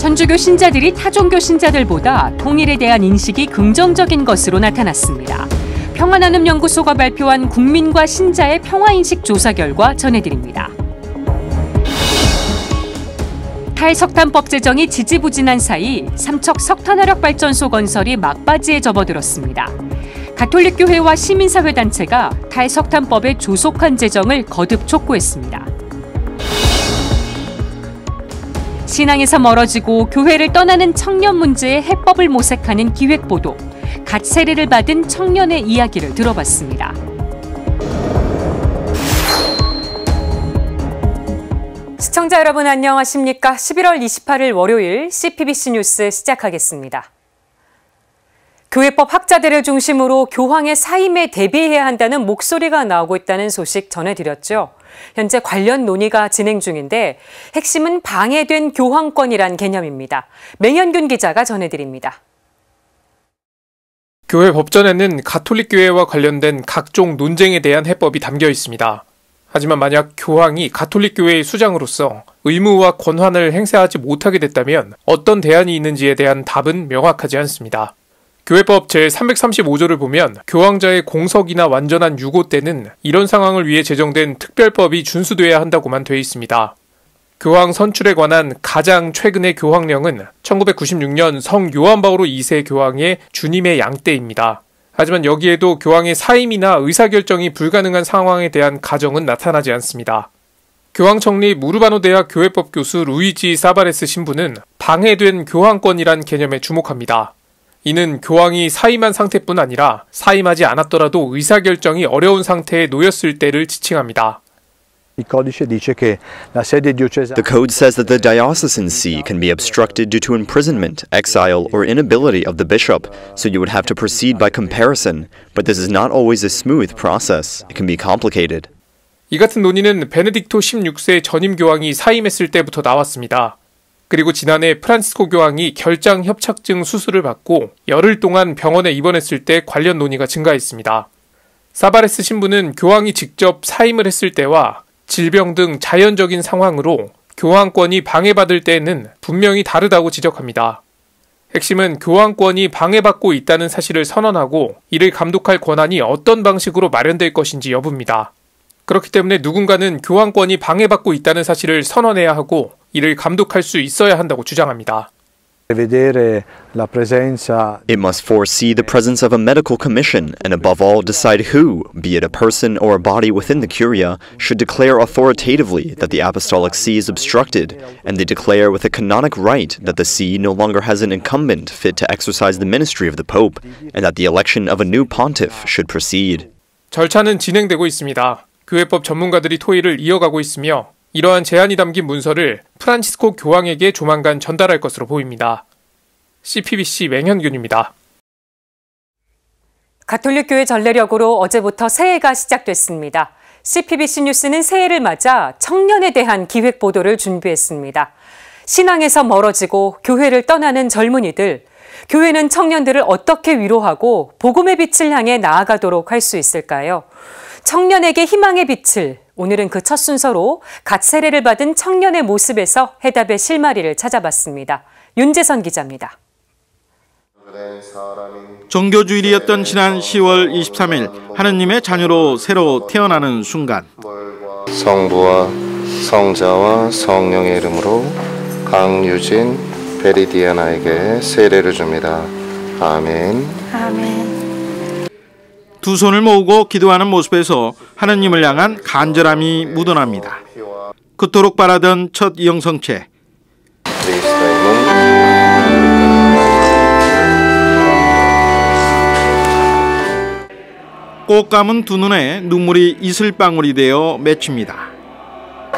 천주교 신자들이 타종교 신자들보다 통일에 대한 인식이 긍정적인 것으로 나타났습니다. 평화나눔연구소가 발표한 국민과 신자의 평화인식 조사 결과 전해드립니다. 탈석탄법 제정이 지지부진한 사이 삼척 석탄화력발전소 건설이 막바지에 접어들었습니다. 가톨릭교회와 시민사회단체가 탈석탄법의 조속한 제정을 거듭 촉구했습니다. 신앙에서 멀어지고 교회를 떠나는 청년 문제의 해법을 모색하는 기획보도, 갓 세례를 받은 청년의 이야기를 들어봤습니다. 시청자 여러분 안녕하십니까? 11월 28일 월요일 CPBC 뉴스 시작하겠습니다. 교회법 학자들을 중심으로 교황의 사임에 대비해야 한다는 목소리가 나오고 있다는 소식 전해드렸죠. 현재 관련 논의가 진행 중인데 핵심은 방해된 교황권이란 개념입니다. 맹현균 기자가 전해드립니다. 교회 법전에는 가톨릭교회와 관련된 각종 논쟁에 대한 해법이 담겨 있습니다. 하지만 만약 교황이 가톨릭교회의 수장으로서 의무와 권한을 행사하지 못하게 됐다면 어떤 대안이 있는지에 대한 답은 명확하지 않습니다. 교회법 제335조를 보면 교황자의 공석이나 완전한 유고 때는 이런 상황을 위해 제정된 특별법이 준수돼야 한다고만 돼 있습니다. 교황 선출에 관한 가장 최근의 교황령은 1996년 성 요한 바오로 2세 교황의 주님의 양 때입니다. 하지만 여기에도 교황의 사임이나 의사결정이 불가능한 상황에 대한 가정은 나타나지 않습니다. 교황 청리 무르바노 대학 교회법 교수 루이지 사바레스 신부는 방해된 교황권이란 개념에 주목합니다. 이는 교황이 사임한 상태뿐 아니라 사임하지 않았더라도 의사결정이 어려운 상태에 놓였을 때를 지칭합니다. The code says that the diocesan see can be obstructed due to imprisonment, exile, or inability of the bishop, so you would have to proceed by comparison. But this is not always a smooth process. It can be complicated. 이 같은 논의는 베네딕토 16세 전임 교황이 사임했을 때부터 나왔습니다. 그리고 지난해 프란치스코 교황이 결장 협착증 수술을 받고 열흘 동안 병원에 입원했을 때 관련 논의가 증가했습니다. 사바레스 신부는 교황이 직접 사임을 했을 때와 질병 등 자연적인 상황으로 교황권이 방해받을 때에는 분명히 다르다고 지적합니다. 핵심은 교황권이 방해받고 있다는 사실을 선언하고 이를 감독할 권한이 어떤 방식으로 마련될 것인지 여부입니다. 그렇기 때문에 누군가는 교황권이 방해받고 있다는 사실을 선언해야 하고 이를 감독할 수 있어야 한다고 주장합니다. It must foresee the presence of a medical commission and above all decide who, be it a person or a body within the curia, should declare authoritatively that the apostolic see is obstructed, and they declare with a canonic right that the see no longer has an incumbent fit to exercise the ministry of the Pope, and that the election of a new pontiff should proceed. 절차는 진행되고 있습니다. 교회법 전문가들이 토의를 이어가고 있으며 이러한 제안이 담긴 문서를 프란치스코 교황에게 조만간 전달할 것으로 보입니다. CPBC 맹현균입니다. 가톨릭교회 전례력으로 어제부터 새해가 시작됐습니다. CPBC 뉴스는 새해를 맞아 청년에 대한 기획보도를 준비했습니다. 신앙에서 멀어지고 교회를 떠나는 젊은이들, 교회는 청년들을 어떻게 위로하고 복음의 빛을 향해 나아가도록 할 수 있을까요? 청년에게 희망의 빛을, 오늘은 그 첫 순서로 갓 세례를 받은 청년의 모습에서 해답의 실마리를 찾아봤습니다. 윤재선 기자입니다. 종교주일이었던 지난 10월 23일 하느님의 자녀로 새로 태어나는 순간 성부와 성자와 성령의 이름으로 강유진 베리디아나에게 세례를 줍니다. 아멘. 아멘. 두 손을 모으고 기도하는 모습에서 하느님을 향한 간절함이 묻어납니다. 그토록 바라던 첫 영성체. 그리스도의 몸. 꼭 감은 두 눈에 눈물이 이슬방울이 되어 맺힙니다.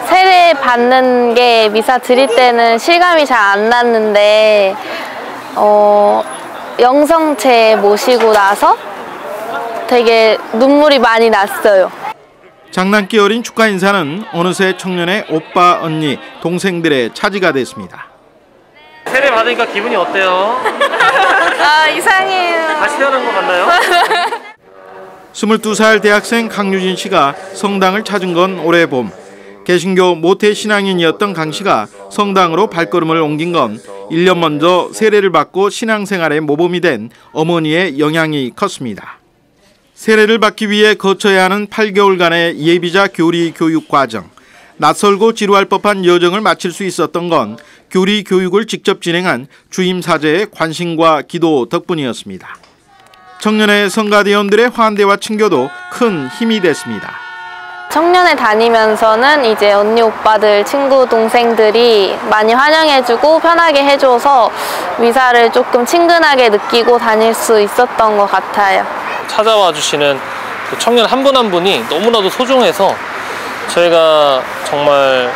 세례 받는 게 미사 드릴 때는 실감이 잘 안 났는데 영성체 모시고 나서 되게 눈물이 많이 났어요. 장난기 어린 축하 인사는 어느새 청년의 오빠, 언니, 동생들의 차지가 됐습니다. 세례 받으니까 기분이 어때요? 이상해요. 다시 태어난 것 같나요? 22살 대학생 강유진 씨가 성당을 찾은 건 올해 봄. 개신교 모태 신앙인이었던 강 씨가 성당으로 발걸음을 옮긴 건 1년 먼저 세례를 받고 신앙생활에 모범이 된 어머니의 영향이 컸습니다. 세례를 받기 위해 거쳐야 하는 8개월간의 예비자 교리 교육 과정. 낯설고 지루할 법한 여정을 마칠 수 있었던 건 교리 교육을 직접 진행한 주임 사제의 관심과 기도 덕분이었습니다. 청년의 성가대원들의 환대와 친교도 큰 힘이 됐습니다. 청년회 다니면서는 이제 언니 오빠들 친구 동생들이 많이 환영해주고 편하게 해줘서 미사를 조금 친근하게 느끼고 다닐 수 있었던 것 같아요. 찾아와 주시는 청년 한 분 한 분이 너무나도 소중해서 저희가 정말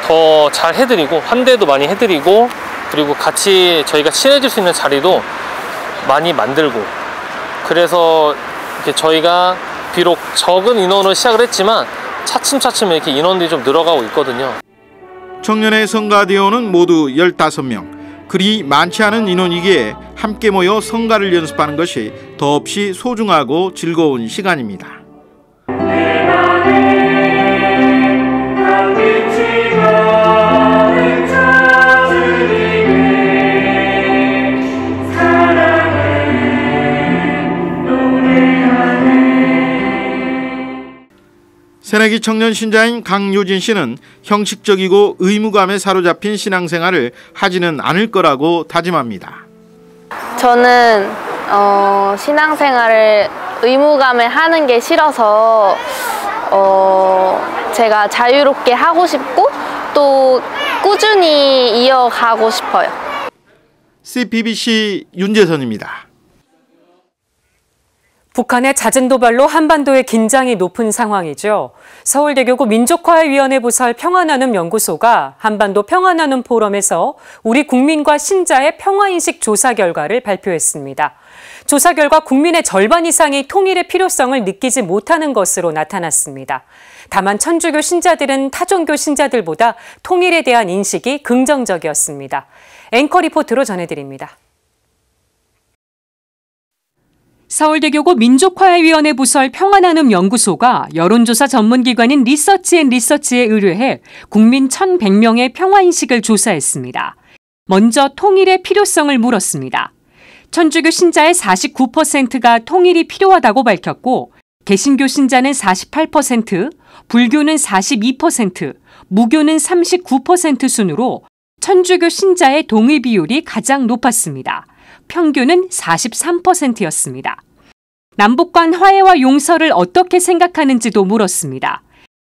더 잘 해드리고 환대도 많이 해드리고 그리고 같이 저희가 친해질 수 있는 자리도 많이 만들고 그래서 이렇게 저희가 비록 적은 인원으로 시작을 했지만 차츰차츰 이렇게 인원들이 좀 늘어가고 있거든요. 청년의 성가대원은 모두 15명. 그리 많지 않은 인원이기에 함께 모여 성가를 연습하는 것이 더없이 소중하고 즐거운 시간입니다. 새내기 청년 신자인 강유진 씨는 형식적이고 의무감에 사로잡힌 신앙생활을 하지는 않을 거라고 다짐합니다. 저는 신앙생활을 의무감에 하는 게 싫어서 제가 자유롭게 하고 싶고 또 꾸준히 이어가고 싶어요. CPBC 윤재선입니다. 북한의 잦은 도발로 한반도의 긴장이 높은 상황이죠. 서울대교구 민족화해위원회 부설 평화나눔 연구소가 한반도 평화나눔 포럼에서 우리 국민과 신자의 평화인식 조사 결과를 발표했습니다. 조사 결과 국민의 절반 이상이 통일의 필요성을 느끼지 못하는 것으로 나타났습니다. 다만 천주교 신자들은 타종교 신자들보다 통일에 대한 인식이 긍정적이었습니다. 앵커 리포트로 전해드립니다. 서울대교구 민족화해위원회 부설 평화나눔 연구소가 여론조사 전문기관인 리서치앤리서치에 의뢰해 국민 1,100명의 평화인식을 조사했습니다. 먼저 통일의 필요성을 물었습니다. 천주교 신자의 49%가 통일이 필요하다고 밝혔고 개신교 신자는 48%, 불교는 42%, 무교는 39% 순으로 천주교 신자의 동의 비율이 가장 높았습니다. 평균은 43%였습니다. 남북 간 화해와 용서를 어떻게 생각하는지도 물었습니다.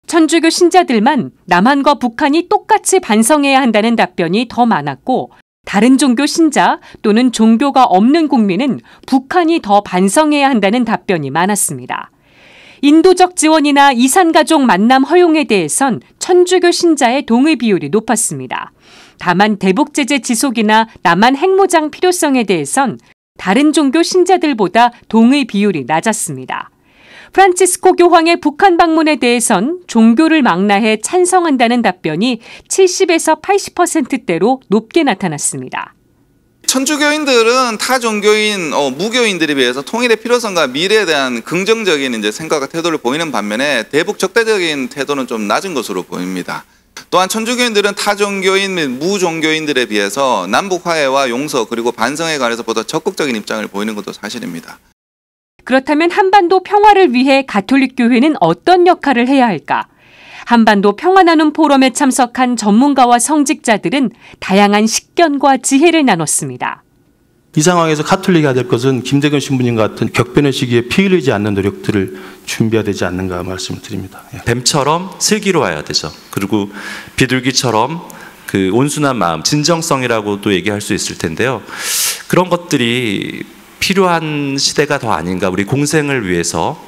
천주교 신자들만 남한과 북한이 똑같이 반성해야 한다는 답변이 더 많았고 다른 종교 신자 또는 종교가 없는 국민은 북한이 더 반성해야 한다는 답변이 많았습니다. 인도적 지원이나 이산가족 만남 허용에 대해선 천주교 신자의 동의 비율이 높았습니다. 다만 대북제재 지속이나 남한 핵무장 필요성에 대해선 다른 종교 신자들보다 동의 비율이 낮았습니다. 프란치스코 교황의 북한 방문에 대해선 종교를 망라해 찬성한다는 답변이 70에서 80%대로 높게 나타났습니다. 천주교인들은 타 종교인 무교인들에 비해서 통일의 필요성과 미래에 대한 긍정적인 생각과 태도를 보이는 반면에 대북 적대적인 태도는 좀 낮은 것으로 보입니다. 또한 천주교인들은 타 종교인 및 무종교인들에 비해서 남북 화해와 용서 그리고 반성에 관해서 보다 적극적인 입장을 보이는 것도 사실입니다. 그렇다면 한반도 평화를 위해 가톨릭 교회는 어떤 역할을 해야 할까? 한반도 평화나눔 포럼에 참석한 전문가와 성직자들은 다양한 식견과 지혜를 나눴습니다. 이 상황에서 가톨릭이 해야 될 것은 김대건 신부님 같은 격변의 시기에 피 흘리지 않는 노력들을 준비해야 되지 않는가 말씀을 드립니다. 뱀처럼 슬기로워야 되죠. 그리고 비둘기처럼 그 온순한 마음, 진정성이라고도 얘기할 수 있을 텐데요. 그런 것들이 필요한 시대가 더 아닌가, 우리 공생을 위해서.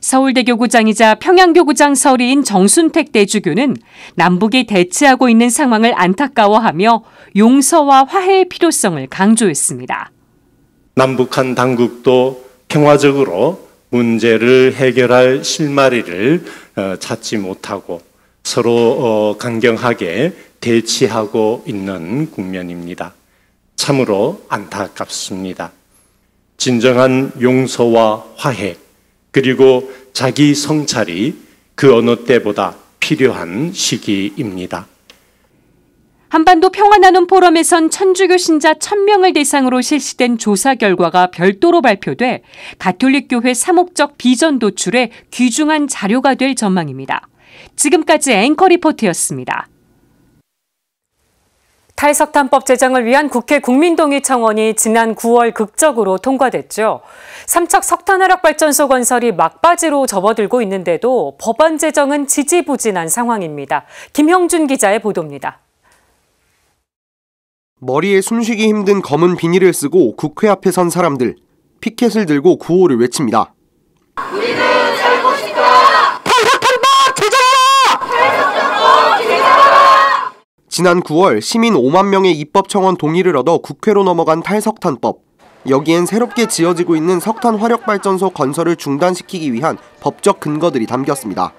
서울대교구장이자 평양교구장 서리인 정순택 대주교는 남북이 대치하고 있는 상황을 안타까워하며 용서와 화해의 필요성을 강조했습니다. 남북한 당국도 평화적으로 문제를 해결할 실마리를 찾지 못하고 서로 강경하게 대치하고 있는 국면입니다. 참으로 안타깝습니다. 진정한 용서와 화해 그리고 자기 성찰이 그 어느 때보다 필요한 시기입니다. 한반도 평화나눔 포럼에선 천주교 신자 1,000명을 대상으로 실시된 조사 결과가 별도로 발표돼 가톨릭교회 사목적 비전 도출에 귀중한 자료가 될 전망입니다. 지금까지 앵커 리포트였습니다. 탈석탄법 제정을 위한 국회 국민동의 청원이 지난 9월 극적으로 통과됐죠. 삼척 석탄화력발전소 건설이 막바지로 접어들고 있는데도 법안 제정은 지지부진한 상황입니다. 김형준 기자의 보도입니다. 머리에 숨쉬기 힘든 검은 비닐을 쓰고 국회 앞에 선 사람들, 피켓을 들고 구호를 외칩니다. 우리는 살고 싶다! 탈석탄법 제정하라! 탈석탄법 제정하라! 지난 9월 시민 5만 명의 입법 청원 동의를 얻어 국회로 넘어간 탈석탄법. 여기엔 새롭게 지어지고 있는 석탄 화력발전소 건설을 중단시키기 위한 법적 근거들이 담겼습니다.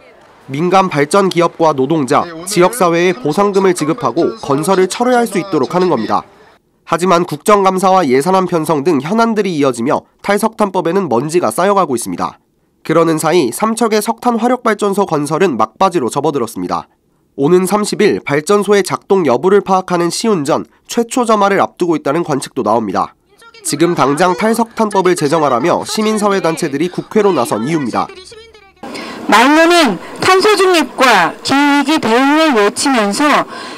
민간 발전 기업과 노동자, 지역사회에 보상금을 지급하고 건설을 철회할 수 있도록 하는 겁니다. 하지만 국정감사와 예산안 편성 등 현안들이 이어지며 탈석탄법에는 먼지가 쌓여가고 있습니다. 그러는 사이 삼척의 석탄 화력발전소 건설은 막바지로 접어들었습니다. 오는 30일 발전소의 작동 여부를 파악하는 시운전 최초 점화를 앞두고 있다는 관측도 나옵니다. 지금 당장 탈석탄법을 제정하라며 시민사회단체들이 국회로 나선 이유입니다. 말로는 탄소 중립과 기후위기 대응을 외치면서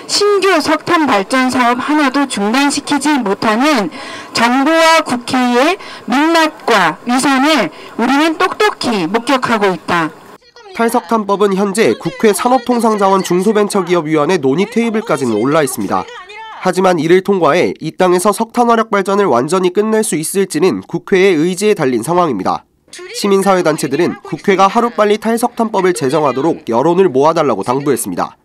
신규 석탄 발전 사업 하나도 중단시키지 못하는 정부와 국회의 민낯과 위선을 우리는 똑똑히 목격하고 있다. 탈석탄법은 현재 국회 산업통상자원 중소벤처기업위원회 논의 테이블까지는 올라 있습니다. 하지만 이를 통과해 이 땅에서 석탄화력 발전을 완전히 끝낼 수 있을지는 국회의 의지에 달린 상황입니다. 시민사회단체들은 국회가 하루빨리 탈석탄법을 제정하도록 여론을 모아달라고 당부했습니다.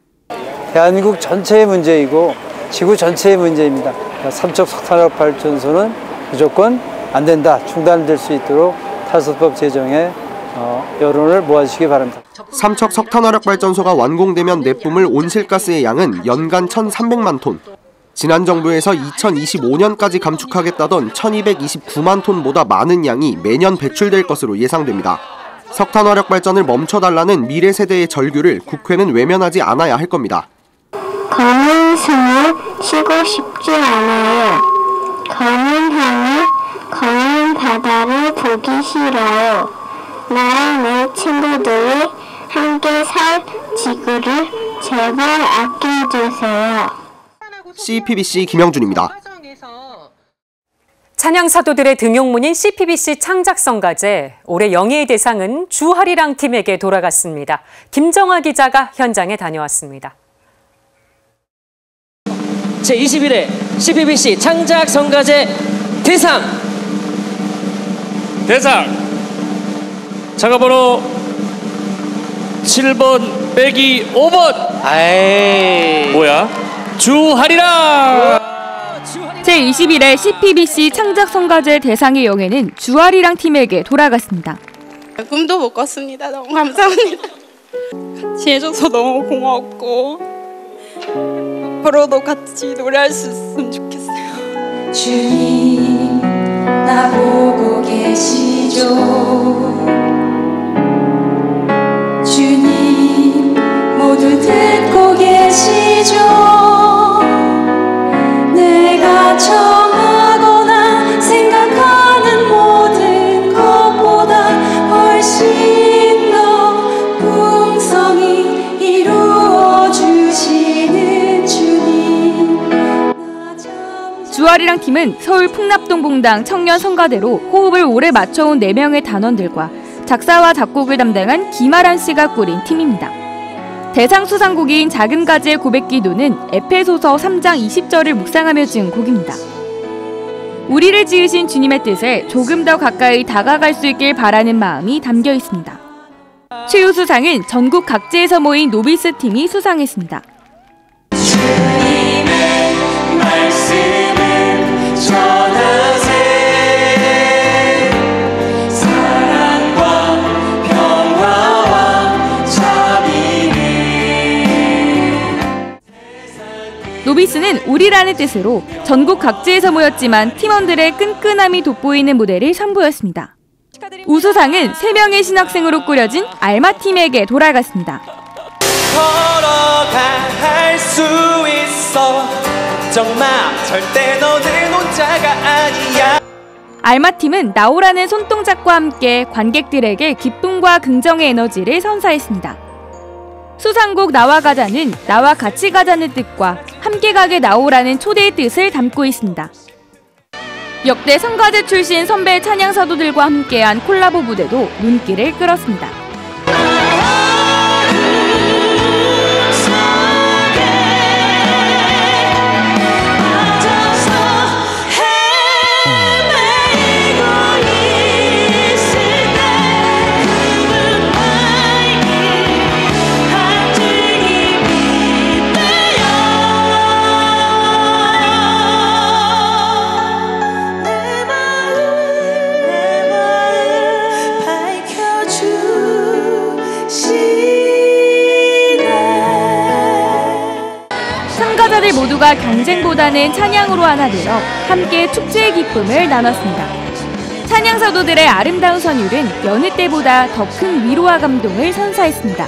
대한민국 전체의 문제이고 지구 전체의 문제입니다. 삼척 석탄화력 발전소는 무조건 안 된다, 중단될 수 있도록 탈석법 제정에 여론을 모아주시기 바랍니다. 삼척 석탄화력 발전소가 완공되면 내뿜을 온실가스의 양은 연간 1,300만 톤. 지난 정부에서 2025년까지 감축하겠다던 1,229만 톤보다 많은 양이 매년 배출될 것으로 예상됩니다. 석탄화력 발전을 멈춰달라는 미래 세대의 절규를 국회는 외면하지 않아야 할 겁니다. 검은 숨을 쉬고 싶지 않아요. 검은 하늘, 검은 바다를 보기 싫어요. 나랑 내 친구들이 함께 살 지구를 제발 아껴주세요. CPBC 김영준입니다. 찬양사도들의 등용문인 CPBC 창작성가제, 올해 영예의 대상은 주하리랑 팀에게 돌아갔습니다. 김정아 기자가 현장에 다녀왔습니다. 제21회 CPBC 창작성가제 대상 자가번호 7번 빼기 5번. 아이 뭐야? 주하리랑. 제21회 CPBC 창작성가제 대상의 영예는 주하리랑 팀에게 돌아갔습니다. 꿈도 못 꿨습니다. 너무 감사합니다. 같이 해줘서 너무 고마웠고 앞으로도 같이 노래할 수 있으면 좋겠어요. 주님 나보고 계시죠. 주님 모두 듣고 계시죠. 내가 정하거나 생각하는 모든 것보다 훨씬 더 풍성히 이루어 주시는 주님. 주하리랑 팀은 서울 풍납동봉당 청년성가대로 호흡을 오래 맞춰온 4명의 단원들과 작사와 작곡을 담당한 김아란 씨가 꾸린 팀입니다. 대상 수상곡인 작은 가지의 고백기도는 에페소서 3장 20절을 묵상하며 지은 곡입니다. 우리를 지으신 주님의 뜻에 조금 더 가까이 다가갈 수 있길 바라는 마음이 담겨 있습니다. 최우수상은 전국 각지에서 모인 노비스 팀이 수상했습니다. 주님의 말씀을 전하세. 노비스는 우리라는 뜻으로 전국 각지에서 모였지만 팀원들의 끈끈함이 돋보이는 무대를 선보였습니다. 우수상은 3명의 신학생으로 꾸려진 알마팀에게 돌아갔습니다. 걸어갈 수 있어. 정말 절대 너는 혼자가 아니야. 알마팀은 나오라는 손동작과 함께 관객들에게 기쁨과 긍정의 에너지를 선사했습니다. 수상곡 나와 가자는 나와 같이 가자는 뜻과 함께 가게 나오라는 초대의 뜻을 담고 있습니다. 역대 성가대 출신 선배 찬양사도들과 함께한 콜라보 무대도 눈길을 끌었습니다. 참가자들 모두가 경쟁보다는 찬양으로 하나 되어 함께 축제의 기쁨을 나눴습니다. 찬양사도들의 아름다운 선율은 여느 때보다 더 큰 위로와 감동을 선사했습니다.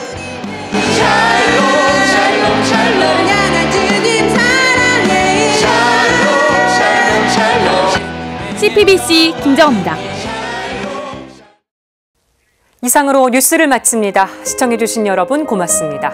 CPBC 김정호입니다. 이상으로 뉴스를 마칩니다. 시청해주신 여러분 고맙습니다.